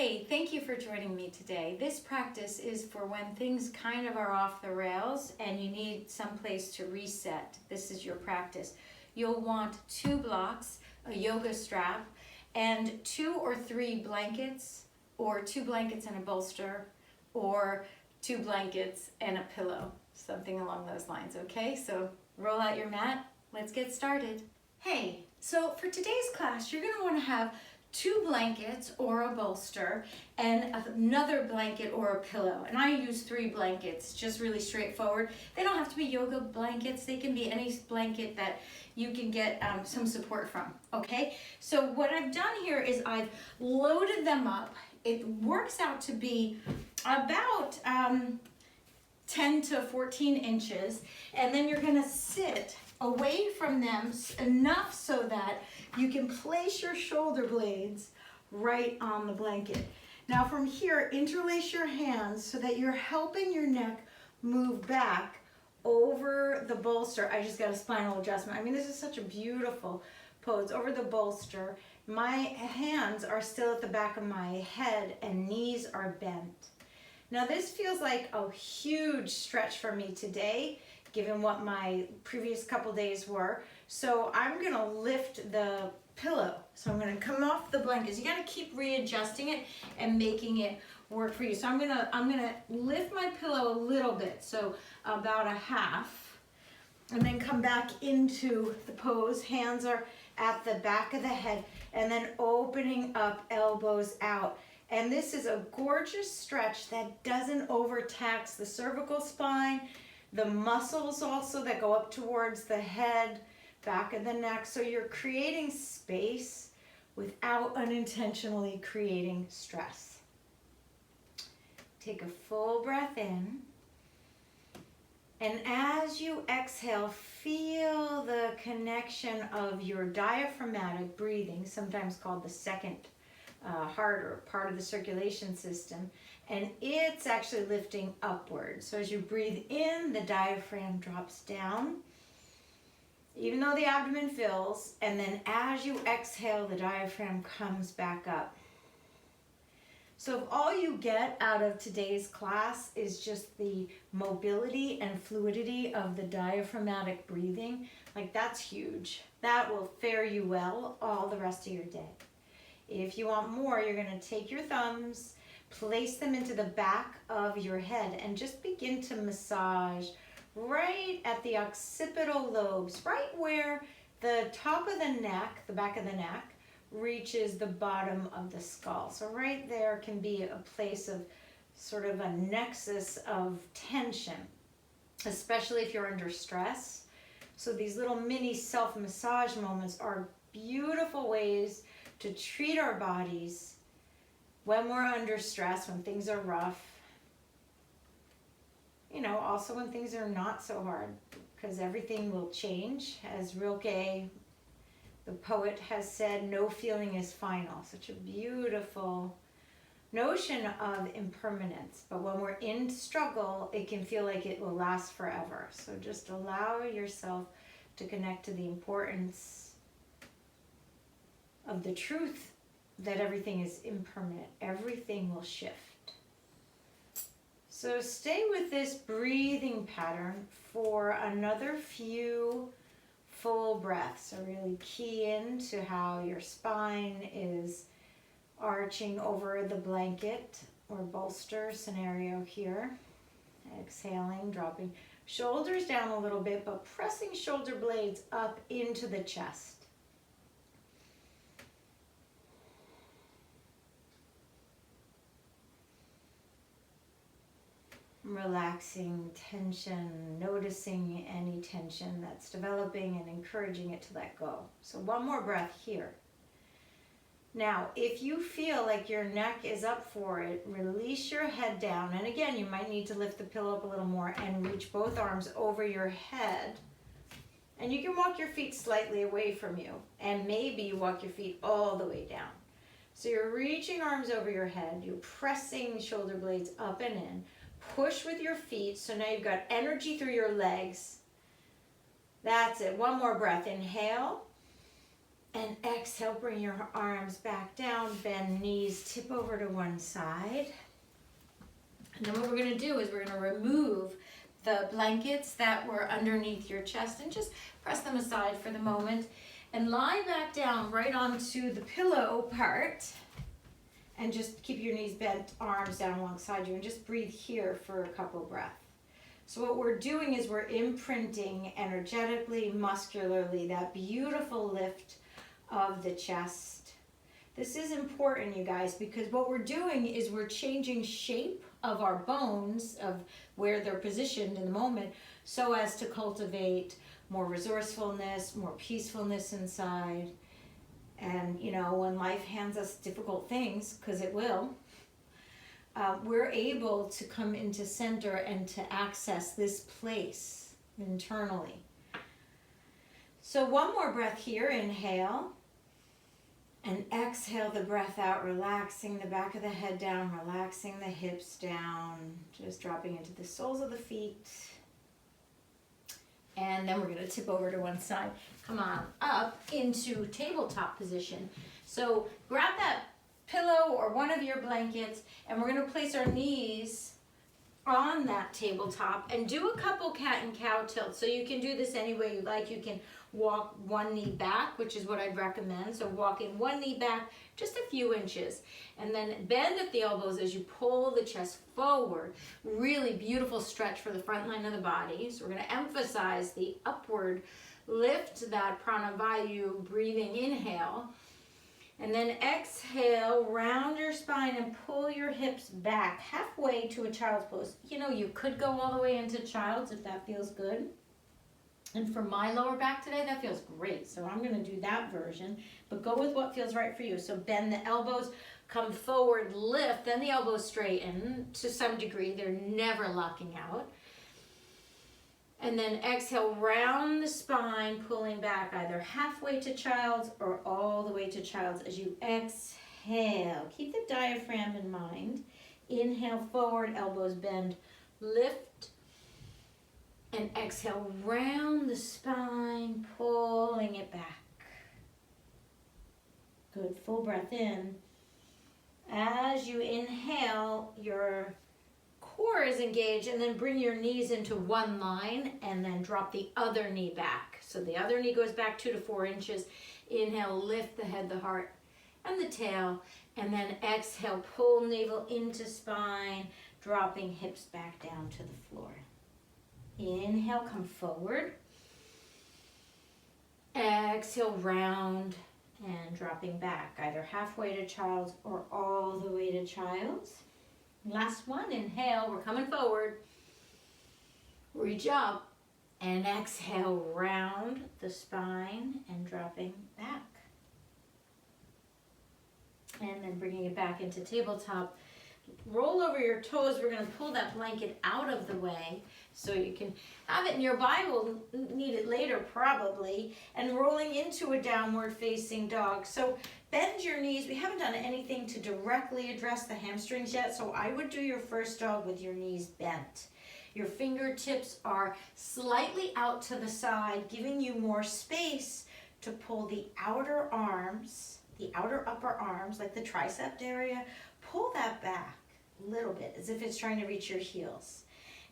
Hey, thank you for joining me today. This practice is for when things kind of are off the rails and you need some place to reset. This is your practice. You'll want 2 blocks, a yoga strap, and 2 or 3 blankets, or 2 blankets and a bolster, or 2 blankets and a pillow, something along those lines, okay? So roll out your mat, let's get started. Hey, so for today's class, you're gonna wanna have 2 blankets or a bolster and another blanket or a pillow. And I use 3 blankets, just really straightforward. They don't have to be yoga blankets. They can be any blanket that you can get some support from, okay? So what I've done here is I've loaded them up. It works out to be about 10 to 14 inches. And then you're gonna sit away from them enough so that you can place your shoulder blades right on the blanket. Now from here, interlace your hands so that you're helping your neck move back over the bolster. I just got a spinal adjustment. I mean, this is such a beautiful pose. Over the bolster, my hands are still at the back of my head and knees are bent. Now this feels like a huge stretch for me today, given what my previous couple days were. So I'm gonna lift the pillow. So I'm gonna come off the blankets. You gotta keep readjusting it and making it work for you. So I'm gonna lift my pillow a little bit, so about a half, and then come back into the pose. Hands are at the back of the head, and then opening up, elbows out. And this is a gorgeous stretch that doesn't overtax the cervical spine, the muscles also that go up towards the head, back of the neck. So you're creating space without unintentionally creating stress. Take a full breath in. And as you exhale, feel the connection of your diaphragmatic breathing, sometimes called the second heart or part of the circulation system, and it's actually lifting upward. So as you breathe in, the diaphragm drops down, even though the abdomen fills, and then as you exhale, the diaphragm comes back up. So if all you get out of today's class is just the mobility and fluidity of the diaphragmatic breathing, like that's huge. That will fare you well all the rest of your day. If you want more, you're gonna take your thumbs, place them into the back of your head, and just begin to massage right at the occipital lobes, right where the top of the neck, the back of the neck, reaches the bottom of the skull. So right there can be a place of sort of a nexus of tension, especially if you're under stress. So these little mini self-massage moments are beautiful ways to treat our bodies when we're under stress, when things are rough. You know, also when things are not so hard, because everything will change. As Rilke, the poet, has said, no feeling is final. Such a beautiful notion of impermanence. But when we're in struggle, it can feel like it will last forever. So just allow yourself to connect to the importance of the truth that everything is impermanent. Everything will shift. So stay with this breathing pattern for another few full breaths. So really key into how your spine is arching over the blanket or bolster scenario here. Exhaling, dropping shoulders down a little bit, but pressing shoulder blades up into the chest. Relaxing tension, noticing any tension that's developing and encouraging it to let go. So one more breath here. Now, if you feel like your neck is up for it, release your head down. And again, you might need to lift the pillow up a little more and reach both arms over your head. And you can walk your feet slightly away from you. And maybe you walk your feet all the way down. So you're reaching arms over your head. You're pressing shoulder blades up and in. Push with your feet, so now you've got energy through your legs. That's it. One more breath. Inhale and exhale. exhale, bring your arms back down, bend knees, tip over to one side. And then what we're gonna do is we're gonna remove the blankets that were underneath your chest and just press them aside for the moment and lie back down right onto the pillow part and just keep your knees bent, arms down alongside you, and just breathe here for a couple breaths. So what we're doing is we're imprinting energetically, muscularly, that beautiful lift of the chest. This is important, you guys, because what we're doing is we're changing shape of our bones, of where they're positioned in the moment, so as to cultivate more resourcefulness, more peacefulness inside. And you know, when life hands us difficult things, because it will, we're able to come into center and to access this place internally. So one more breath here, inhale. And exhale the breath out, relaxing the back of the head down, relaxing the hips down, just dropping into the soles of the feet. And then we're gonna tip over to one side. Come on up into tabletop position. So grab that pillow or one of your blankets, and we're gonna place our knees on that tabletop and do a couple cat and cow tilts. So you can do this any way you like. You can walk one knee back, which is what I'd recommend. So walking one knee back just a few inches, and then bend at the elbows as you pull the chest forward. Really beautiful stretch for the front line of the body. So we're going to emphasize the upward lift, that pranavayu breathing inhale. And then exhale, round your spine and pull your hips back halfway to a child's pose. You know, you could go all the way into child's if that feels good. And for my lower back today, that feels great. So I'm gonna do that version, but go with what feels right for you. So bend the elbows, come forward, lift, then the elbows straighten to some degree. They're never locking out. And then exhale, round the spine, pulling back either halfway to child's or all the way to child's as you exhale. Keep the diaphragm in mind. Inhale forward, elbows bend, lift, and exhale, round the spine, pulling it back. Good, full breath in. As you inhale, your core is engaged, and then bring your knees into one line and then drop the other knee back. So the other knee goes back 2 to 4 inches. Inhale, lift the head, the heart, and the tail, and then exhale, pull navel into spine, dropping hips back down to the floor. Inhale, come forward. Exhale, round and dropping back, either halfway to child's or all the way to child's. Last one, inhale, we're coming forward. Reach up and exhale, round the spine and dropping back. And then bringing it back into tabletop. Roll over your toes. We're going to pull that blanket out of the way so you can have it nearby. We'll need it later probably. And rolling into a downward facing dog. So bend your knees. We haven't done anything to directly address the hamstrings yet, so I would do your first dog with your knees bent. Your fingertips are slightly out to the side, giving you more space to pull the outer arms, the outer upper arms, like the tricep area. Pull that back a little bit, as if it's trying to reach your heels.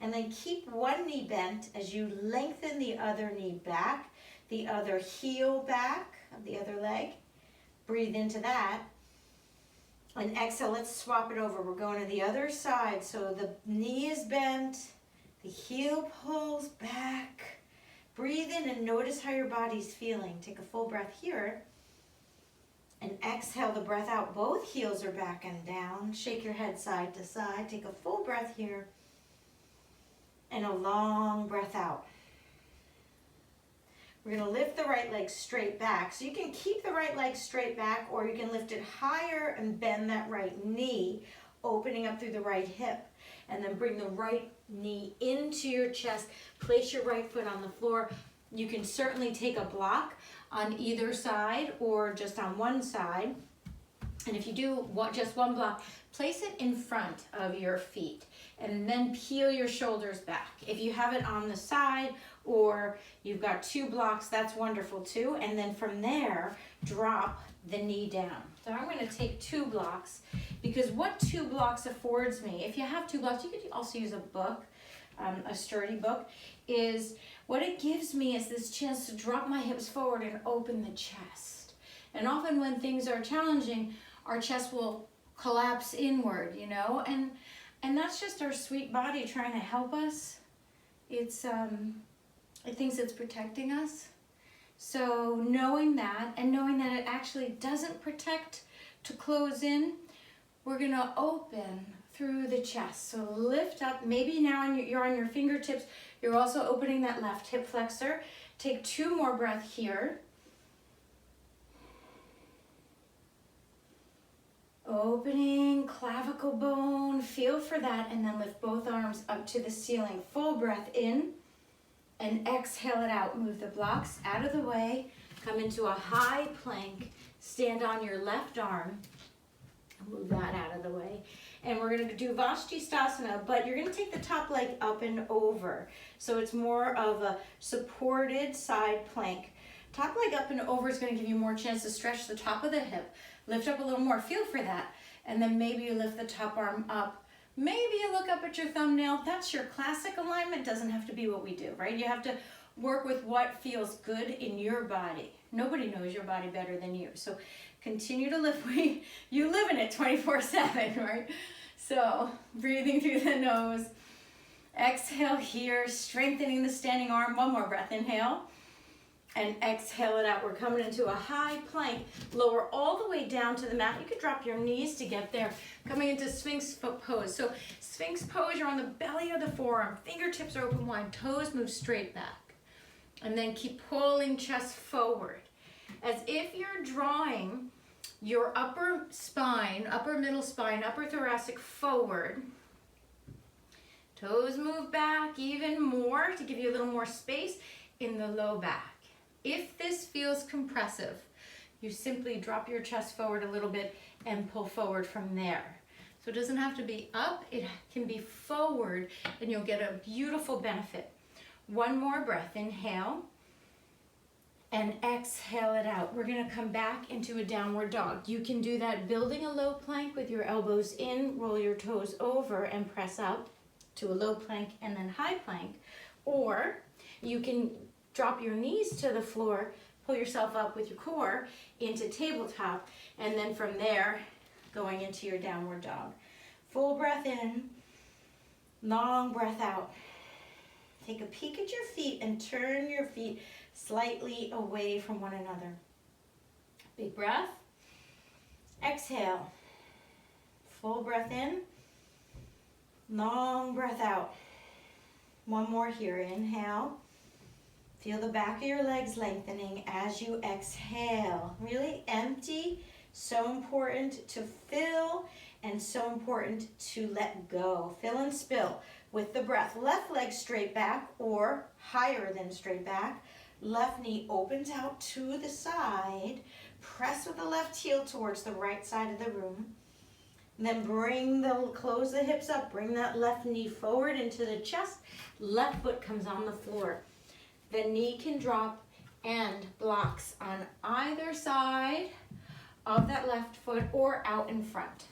And then keep one knee bent as you lengthen the other knee back, the other heel back of the other leg. Breathe into that. And exhale, let's swap it over. We're going to the other side. So the knee is bent, the heel pulls back. Breathe in and notice how your body's feeling. Take a full breath here. And exhale the breath out. Both heels are back and down. Shake your head side to side. Take a full breath here. And a long breath out. We're going to lift the right leg straight back. So you can keep the right leg straight back, or you can lift it higher and bend that right knee, opening up through the right hip. And then bring the right knee into your chest. Place your right foot on the floor. You can certainly take a block on either side or just on one side. And if you do just one block, place it in front of your feet and then peel your shoulders back. If you have it on the side or you've got 2 blocks, that's wonderful too. And then from there, drop the knee down. So I'm going to take 2 blocks, because what 2 blocks affords me, if you have 2 blocks, you could also use a book, a sturdy book, is what it gives me is this chance to drop my hips forward and open the chest. And often when things are challenging, our chest will collapse inward, you know, and that's just our sweet body trying to help us. It's it thinks it's protecting us. So knowing that, and knowing that it actually doesn't protect to close in, we're gonna open through the chest. So lift up, maybe now you're on your fingertips, you're also opening that left hip flexor. Take 2 more breaths here. Opening clavicle bone, feel for that, and then lift both arms up to the ceiling. Full breath in, and exhale it out. Move the blocks out of the way, come into a high plank, stand on your left arm, move that out of the way. And we're gonna do Utkatasana, but you're gonna take the top leg up and over. So it's more of a supported side plank. Top leg up and over is gonna give you more chance to stretch the top of the hip. Lift up a little more, feel for that. And then maybe you lift the top arm up. Maybe you look up at your thumbnail. That's your classic alignment. Doesn't have to be what we do, right? You have to work with what feels good in your body. Nobody knows your body better than you. So continue to lift. You live in it 24/7, right? So breathing through the nose. Exhale here, strengthening the standing arm. 1 more breath, inhale. And exhale it out. We're coming into a high plank. Lower all the way down to the mat. You could drop your knees to get there. Coming into Sphinx pose. So Sphinx pose, you're on the belly of the forearm. Fingertips are open wide. Toes move straight back. And then keep pulling chest forward. As if you're drawing your upper spine, upper middle spine, upper thoracic forward. Toes move back even more to give you a little more space in the low back. If this feels compressive, you simply drop your chest forward a little bit and pull forward from there. So it doesn't have to be up, it can be forward, and you'll get a beautiful benefit. 1 more breath, inhale, and exhale it out. We're gonna come back into a downward dog. You can do that building a low plank with your elbows in, roll your toes over, and press up to a low plank and then high plank. Or you can drop your knees to the floor, pull yourself up with your core into tabletop, and then from there, going into your downward dog. Full breath in, long breath out. Take a peek at your feet and turn your feet slightly away from one another. Big breath. Exhale. Full breath in, long breath out. 1 more here, inhale. Feel the back of your legs lengthening as you exhale. Really empty. So important to fill and so important to let go. Fill and spill with the breath. Left leg straight back or higher than straight back. Left knee opens out to the side. Press with the left heel towards the right side of the room. Then close the hips up. Bring that left knee forward into the chest. Left foot comes on the floor. The knee can drop and blocks on either side of that left foot or out in front.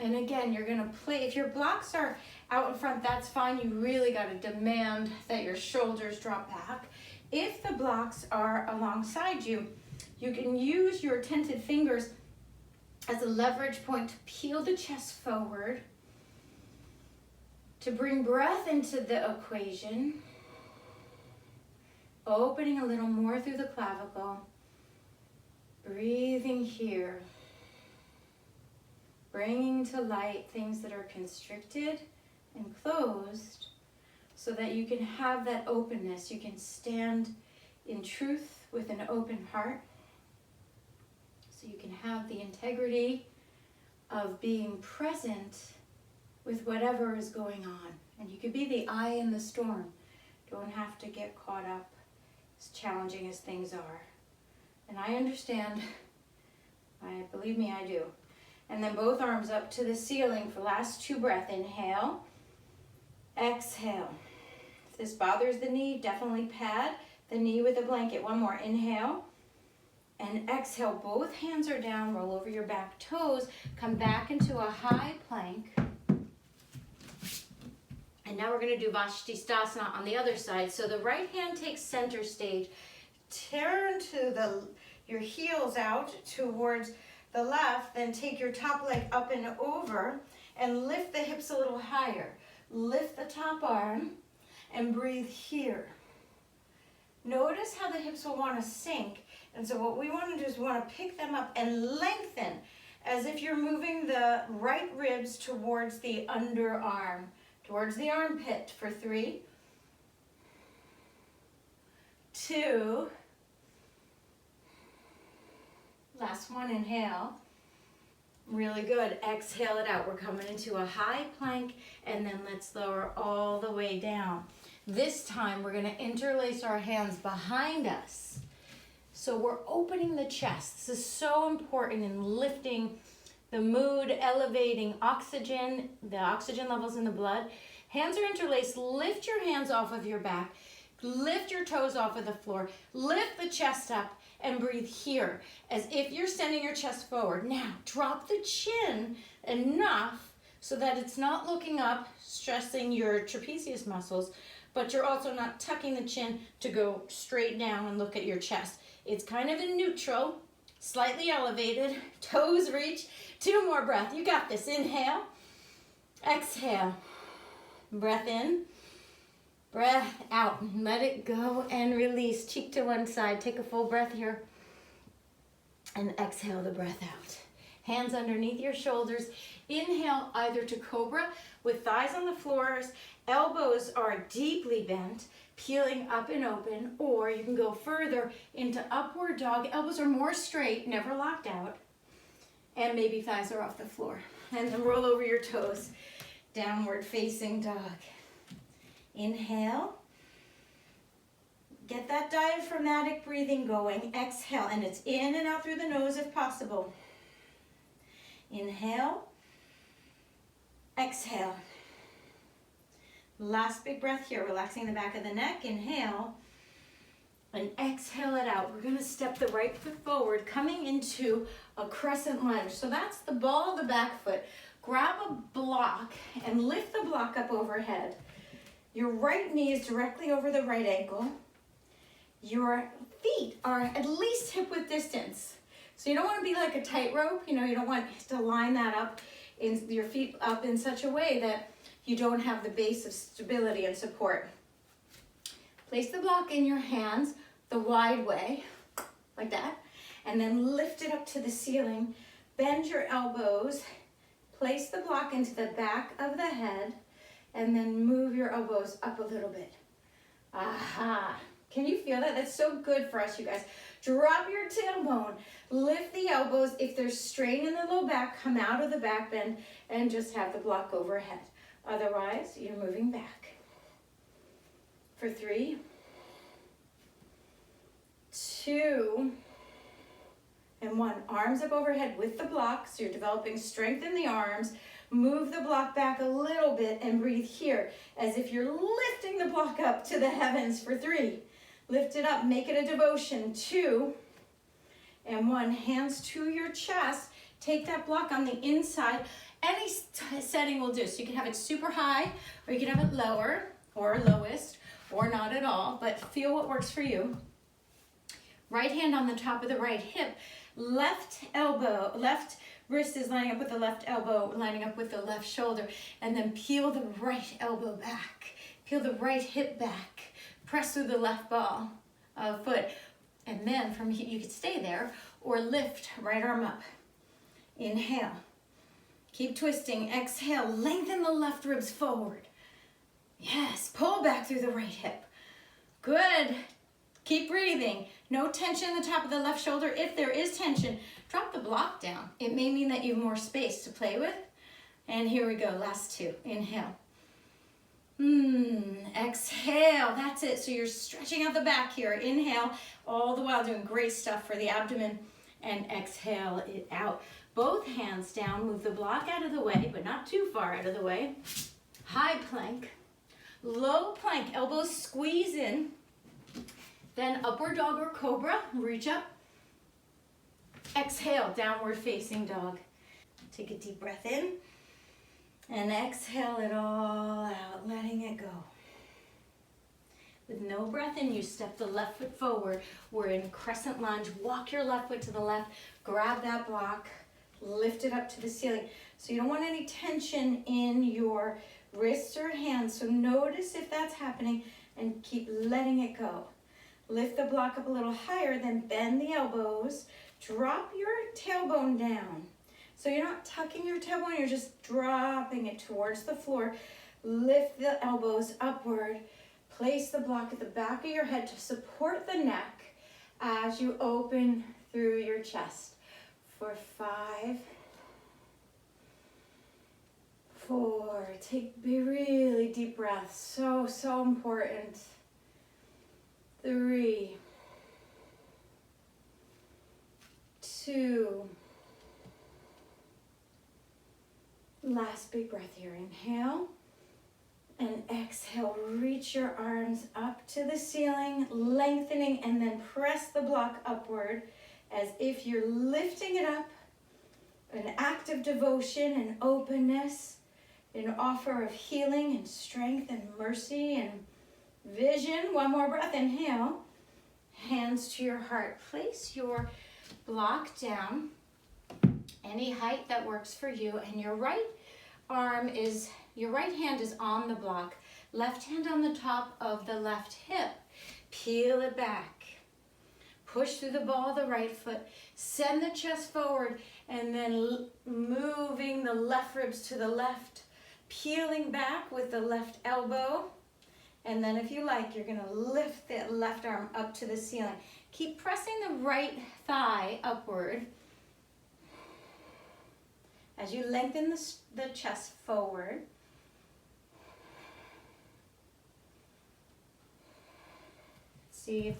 And again, you're gonna play, if your blocks are out in front, that's fine. You really gotta demand that your shoulders drop back. If the blocks are alongside you, you can use your tented fingers as a leverage point to peel the chest forward, to bring breath into the equation. Opening a little more through the clavicle. Breathing here. Bringing to light things that are constricted and closed so that you can have that openness. You can stand in truth with an open heart. So you can have the integrity of being present with whatever is going on. And you could be the eye in the storm. Don't have to get caught up, as challenging as things are. And I understand. Believe me, I do. And then both arms up to the ceiling for last 2 breaths. Inhale, exhale. this bothers the knee, definitely pad the knee with a blanket. One more, inhale. And exhale, both hands are down, roll over your back toes, come back into a high plank. And now we're gonna do Vashisthasana on the other side. So the right hand takes center stage. Turn to your heels out towards the left, then take your top leg up and over and lift the hips a little higher. Lift the top arm and breathe here. Notice how the hips will wanna sink. And so what we want to do is we want to pick them up and lengthen as if you're moving the right ribs towards the underarm, towards the armpit for 3, 2, last one, inhale. Really good. Exhale it out. We're coming into a high plank, and then let's lower all the way down. This time we're going to interlace our hands behind us. So we're opening the chest. This is so important in lifting the mood, elevating oxygen, the oxygen levels in the blood. Hands are interlaced. Lift your hands off of your back. Lift your toes off of the floor. Lift the chest up and breathe here as if you're sending your chest forward. Now, drop the chin enough so that it's not looking up, stressing your trapezius muscles, but you're also not tucking the chin to go straight down and look at your chest. It's kind of in neutral, slightly elevated, toes reach. 2 more breaths. You got this. Inhale, exhale, breath in, breath out. Let it go and release. Cheek to one side. Take a full breath here and exhale the breath out. Hands underneath your shoulders. Inhale either to cobra with thighs on the floors, elbows are deeply bent, peeling up and open, or you can go further into upward dog. Elbows are more straight, never locked out, and maybe thighs are off the floor. And then roll over your toes, downward facing dog. Inhale. Get that diaphragmatic breathing going. Exhale, and it's in and out through the nose if possible. Inhale. Exhale. Last big breath here, relaxing the back of the neck. Inhale and exhale it out. We're gonna step the right foot forward, coming into a crescent lunge. So that's the ball of the back foot. Grab a block and lift the block up overhead. Your right knee is directly over the right ankle. Your feet are at least hip width distance. So you don't want to be like a tightrope. You don't want to line that up, in your feet up in such a way that you don't have the base of stability and support. Place the block in your hands the wide way, like that, and then lift it up to the ceiling. Bend your elbows, place the block into the back of the head, and then move your elbows up a little bit. Aha. Can you feel that? That's so good for us, you guys. Drop your tailbone, lift the elbows. If there's strain in the low back, come out of the back bend and just have the block overhead. Otherwise, you're moving back. For 3, 2, and 1. Arms up overhead with the block, so you're developing strength in the arms. Move the block back a little bit and breathe here as if you're lifting the block up to the heavens for 3. Lift it up, make it a devotion. 2 and 1. Hands to your chest. Take that block on the inside. Any setting will do. So you can have it super high, or you can have it lower, or lowest, or not at all, but feel what works for you. Right hand on the top of the right hip. Left elbow, left wrist is lining up with the left elbow, lining up with the left shoulder, and then peel the right elbow back. Peel the right hip back. Press through the left ball, foot, and then from here, you could stay there or lift right arm up. Inhale. Keep twisting. Exhale. Lengthen the left ribs forward. Yes. Pull back through the right hip. Good. Keep breathing. No tension in the top of the left shoulder. If there is tension, drop the block down. It may mean that you have more space to play with. And here we go. Last 2. Inhale. Exhale. That's it. So you're stretching out the back here. Inhale, all the while doing great stuff for the abdomen. And exhale it out. Both hands down. Move the block out of the way, but not too far out of the way. High plank. Low plank, elbows squeeze in. Then upward dog or cobra, reach up. Exhale, downward facing dog. Take a deep breath in. And exhale it all out, letting it go. With no breath in, you step the left foot forward. We're in Crescent Lunge. Walk your left foot to the left. Grab that block. Lift it up to the ceiling. So you don't want any tension in your wrists or hands. So notice if that's happening and keep letting it go. Lift the block up a little higher, then bend the elbows. Drop your tailbone down. So you're not tucking your tailbone, you're just dropping it towards the floor. Lift the elbows upward. Place the block at the back of your head to support the neck as you open through your chest. For 5, 4, be really deep breaths. So important. 3, 2, last big breath here. Inhale and exhale. Reach your arms up to the ceiling, lengthening, and then press the block upward as if you're lifting it up. An act of devotion and openness, an offer of healing and strength and mercy and vision. One more breath. Inhale. Hands to your heart. Place your block down, any height that works for you, and your right hand is on the block, left hand on the top of the left hip. Peel it back. Push through the ball of the right foot. Send the chest forward, and then moving the left ribs to the left. Peeling back with the left elbow. And then if you like, you're going to lift the left arm up to the ceiling. Keep pressing the right thigh upward as you lengthen the chest forward. See if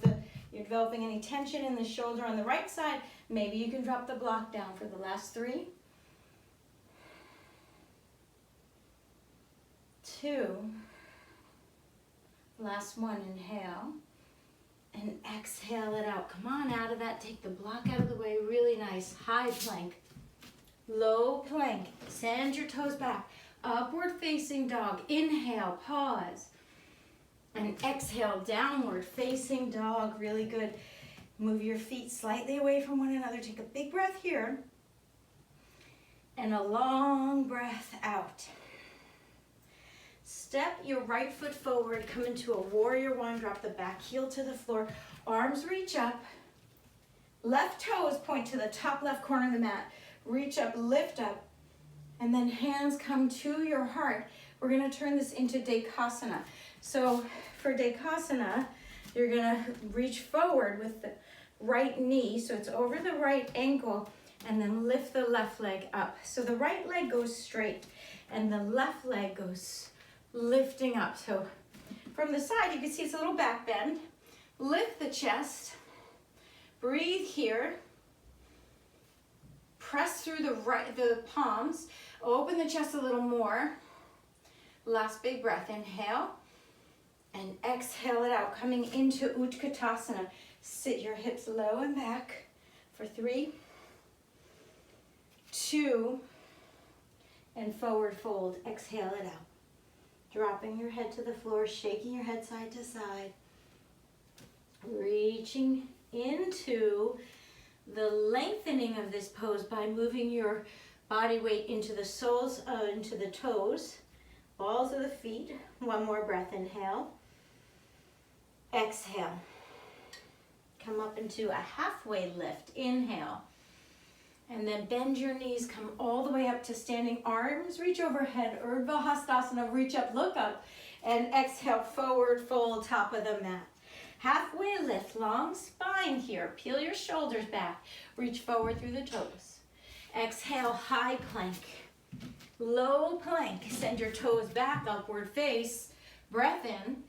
you're developing any tension in the shoulder on the right side. Maybe you can drop the block down for the last 3, 2, last one. Inhale and exhale it out. Come on out of that. Take the block out of the way. Really nice. High plank. Low plank. Send your toes back. Upward facing dog. Inhale. Pause. And exhale. Downward facing dog. Really good. Move your feet slightly away from one another. Take a big breath here. And a long breath out. Step your right foot forward, come into a warrior one, drop the back heel to the floor, arms reach up, left toes point to the top left corner of the mat, reach up, lift up, and then hands come to your heart. We're gonna turn this into Dekhasana. So for Dekhasana, you're gonna reach forward with the right knee, so it's over the right ankle, and then lift the left leg up. So the right leg goes straight, and the left leg goes lifting up. So from the side, you can see it's a little back bend. Lift the chest. Breathe here. Press through the palms. Open the chest a little more. Last big breath. Inhale and exhale it out. Coming into Utkatasana. Sit your hips low and back for 3, 2, and forward fold. Exhale it out. Dropping your head to the floor, shaking your head side to side. Reaching into the lengthening of this pose by moving your body weight into the soles, into the toes, balls of the feet. One more breath. Inhale. Exhale. Come up into a halfway lift. Inhale. And then bend your knees, come all the way up to standing. Arms reach overhead. Urdhva Hastasana, reach up, look up. And exhale, forward fold, top of the mat. Halfway lift, long spine here. Peel your shoulders back. Reach forward through the toes. Exhale, high plank. Low plank. Send your toes back, upward face. Breath in.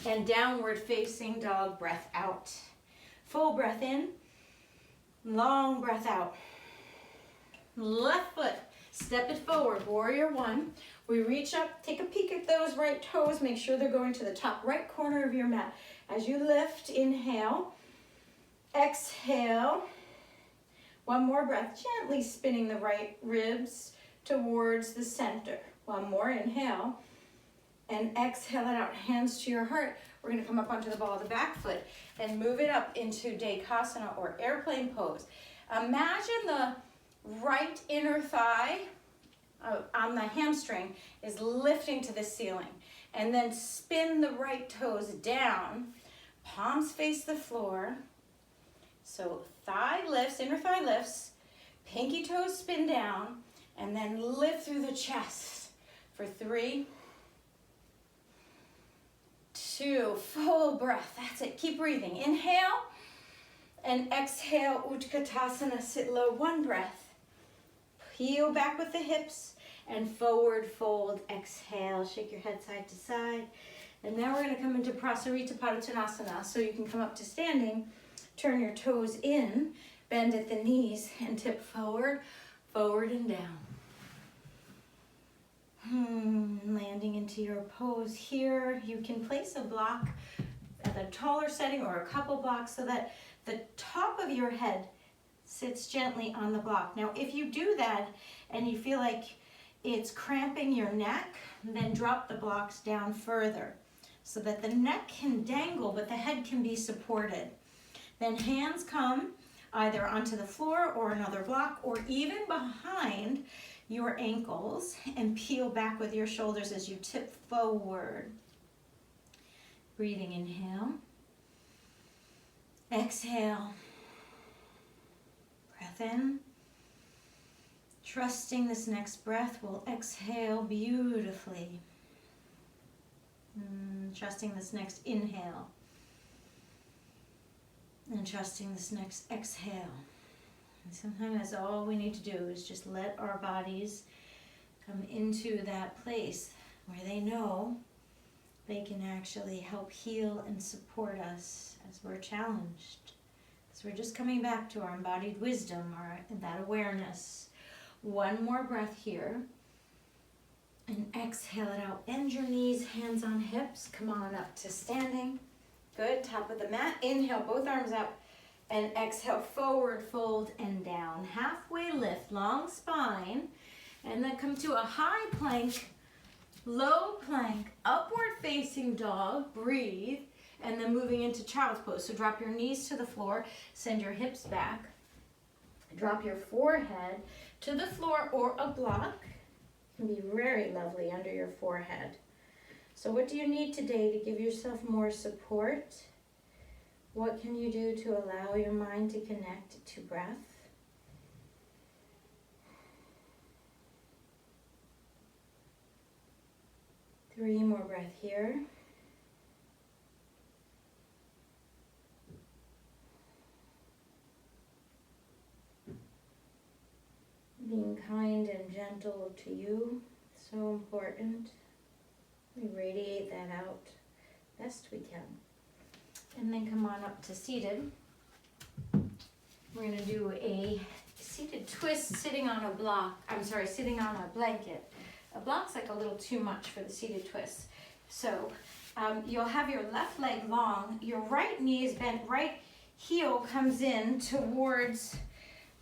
And downward facing dog, breath out. Full breath in. Long breath out. Left foot Step it forward, warrior one. We reach up, take a peek at those right toes. Make sure they're going to the top right corner of your mat. As you lift, inhale, exhale. One more breath, gently spinning the right ribs towards the center. One more, inhale, and exhale it out, hands to your heart. We're gonna come up onto the ball of the back foot and move it up into Dekhasana or airplane pose. Imagine the right inner thigh on the hamstring is lifting to the ceiling, and then spin the right toes down, palms face the floor. So thigh lifts, inner thigh lifts, pinky toes spin down, and then lift through the chest for 3, 2, full breath. That's it. Keep breathing. Inhale and exhale, Utkatasana, sit low. 1 breath. Peel back with the hips and forward fold. Exhale, shake your head side to side. And now we're going to come into Prasarita Padottanasana. So you can come up to standing, turn your toes in, bend at the knees, and tip forward, forward and down. Landing into your pose here. You can place a block at a taller setting or a couple blocks so that the top of your head sits gently on the block. Now, if you do that and you feel like it's cramping your neck, then drop the blocks down further so that the neck can dangle, but the head can be supported. Then hands come either onto the floor or another block or even behind your ankles, and peel back with your shoulders as you tip forward. Breathing, inhale. Exhale. Breath in. Trusting this next breath will exhale beautifully. Trusting this next inhale. And trusting this next exhale. And sometimes that's all we need to do is just let our bodies come into that place where they know they can actually help heal and support us as we're challenged. So we're just coming back to our embodied wisdom, that awareness. 1 more breath here. And exhale it out. Bend your knees, hands on hips. Come on up to standing. Good, top of the mat. Inhale, both arms up. And exhale, forward fold and down. Halfway lift, long spine. And then come to a high plank, low plank, upward facing dog. Breathe. And then moving into child's pose. So drop your knees to the floor. Send your hips back. Drop your forehead to the floor or a block. It can be very lovely under your forehead. So what do you need today to give yourself more support? What can you do to allow your mind to connect to breath? Three more breaths here. Being kind and gentle to you, so important. We radiate that out best we can. And then come on up to seated. We're going to do a seated twist sitting on a block. Sitting on a blanket. A block's like a little too much for the seated twist. So you'll have your left leg long, your right knee is bent, right heel comes in towards,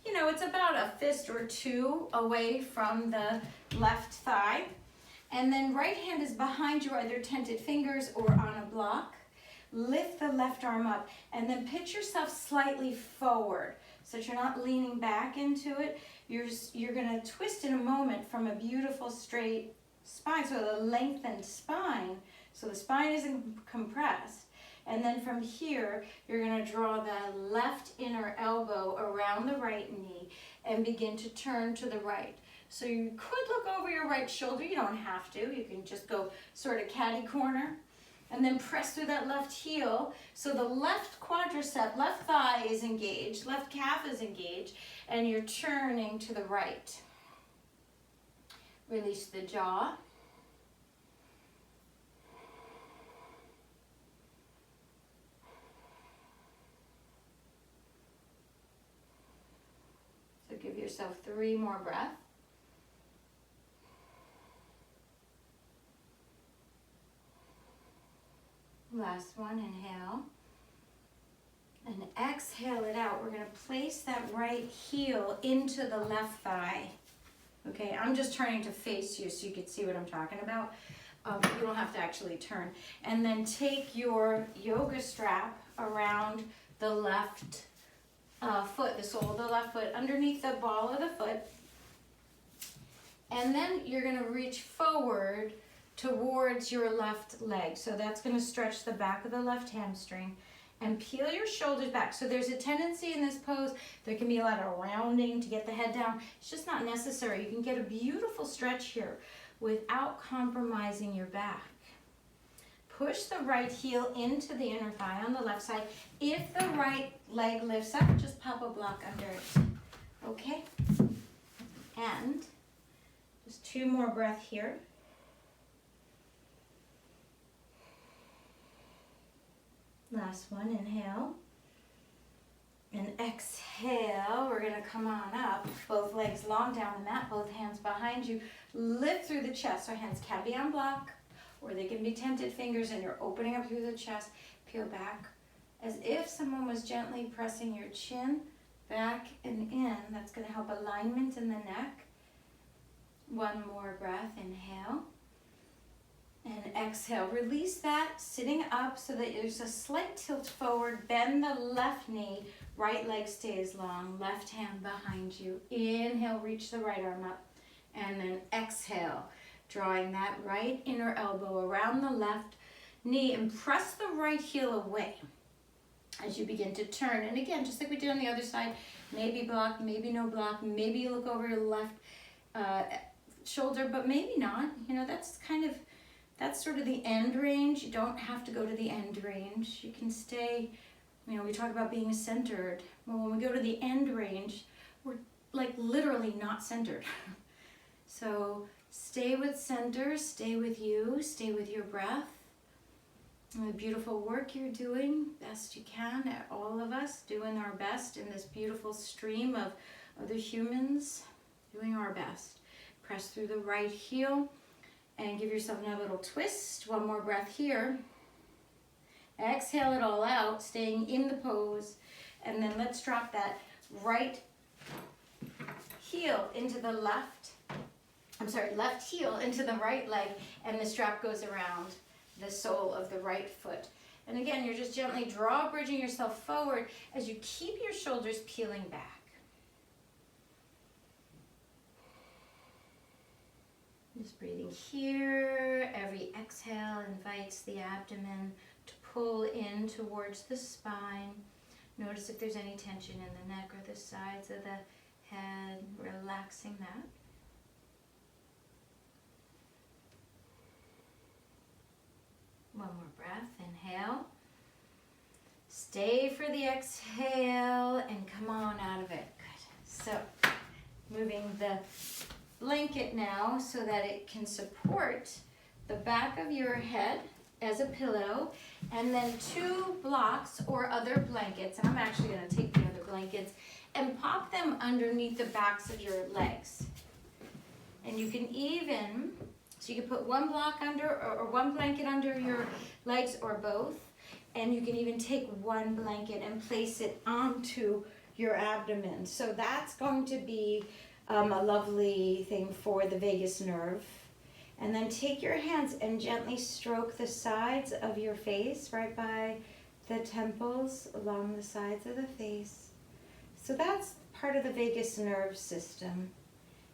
it's about a fist or two away from the left thigh. And then right hand is behind you, either tented fingers or on a block. Lift the left arm up and then pitch yourself slightly forward so that you're not leaning back into it. You're going to twist in a moment from a beautiful straight spine, so the lengthened spine, so the spine isn't compressed. And then from here, you're going to draw the left inner elbow around the right knee and begin to turn to the right. So you could look over your right shoulder. You don't have to. You can just go sort of catty corner. And then press through that left heel. So the left quadricep, left thigh is engaged, left calf is engaged, and you're turning to the right. Release the jaw. So give yourself 3 more breaths. Last one, inhale. And exhale it out. We're going to place that right heel into the left thigh. Okay, I'm just turning to face you so you can see what I'm talking about. You don't have to actually turn. And then take your yoga strap around the left foot, the sole of the left foot, underneath the ball of the foot. And then you're going to reach forward towards your left leg. So that's going to stretch the back of the left hamstring. And peel your shoulders back. So there's a tendency in this pose, there can be a lot of rounding to get the head down. It's just not necessary. You can get a beautiful stretch here without compromising your back. Push the right heel into the inner thigh on the left side. If the right leg lifts up, just pop a block under it. Okay? And just 2 more breaths here. Last one, inhale. And exhale, we're gonna come on up. Both legs long down the mat, both hands behind you. Lift through the chest. Our hands can be on block, or they can be tented fingers, and you're opening up through the chest. Peel back as if someone was gently pressing your chin back and in. That's gonna help alignment in the neck. One more breath, inhale. And exhale, release that, sitting up so that there's a slight tilt forward. Bend the left knee, right leg stays long, left hand behind you. Inhale, reach the right arm up. And then exhale, drawing that right inner elbow around the left knee and press the right heel away as you begin to turn. And again, just like we did on the other side, maybe block, maybe no block, maybe you look over your left shoulder, but maybe not. You know, that's sort of the end range. You don't have to go to the end range. You can stay, you know, we talk about being centered. Well, when we go to the end range, we're like literally not centered. So stay with center, stay with you, stay with your breath. And the beautiful work you're doing, best you can, all of us doing our best in this beautiful stream of other humans, doing our best. Press through the right heel. And give yourself another little twist. One more breath here. Exhale it all out, staying in the pose. And then let's drop that right heel into the left heel into the right leg, and the strap goes around the sole of the right foot. And again, you're just gently bridging yourself forward as you keep your shoulders peeling back. Just breathing here. Every exhale invites the abdomen to pull in towards the spine. Notice if there's any tension in the neck or the sides of the head, relaxing that. One more breath, inhale. Stay for the exhale and come on out of it. Good. So, moving the blanket now so that it can support the back of your head as a pillow, and then 2 blocks or other blankets, and I'm actually going to take the other blankets and pop them underneath the backs of your legs. And you can even, so you can put 1 block under or 1 blanket under your legs or both, and you can even take 1 blanket and place it onto your abdomen. So that's going to be a lovely thing for the vagus nerve. And then take your hands and gently stroke the sides of your face, right by the temples, along the sides of the face. So that's part of the vagus nerve system.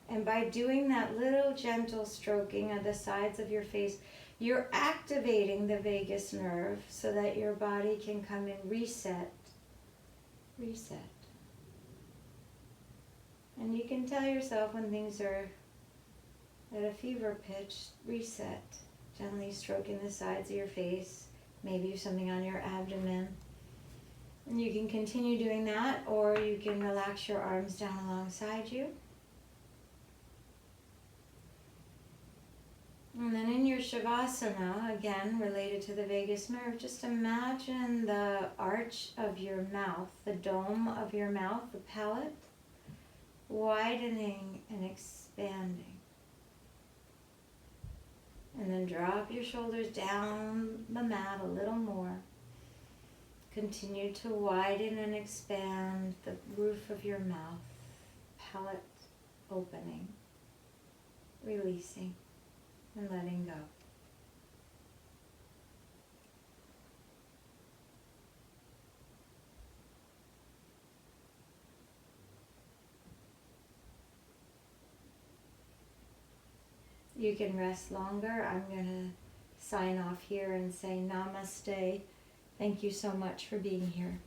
And by doing that little gentle stroking of the sides of your face, you're activating the vagus nerve so that your body can come and reset. And you can tell yourself when things are at a fever pitch, reset. Gently stroking the sides of your face, maybe something on your abdomen. And you can continue doing that, or you can relax your arms down alongside you. And then in your Shavasana, again related to the vagus nerve, just imagine the arch of your mouth, the dome of your mouth, the palate, widening and expanding. And then drop your shoulders down the mat a little more. Continue to widen and expand the roof of your mouth, palate opening, releasing and letting go. You can rest longer. I'm going to sign off here and say namaste. Thank you so much for being here.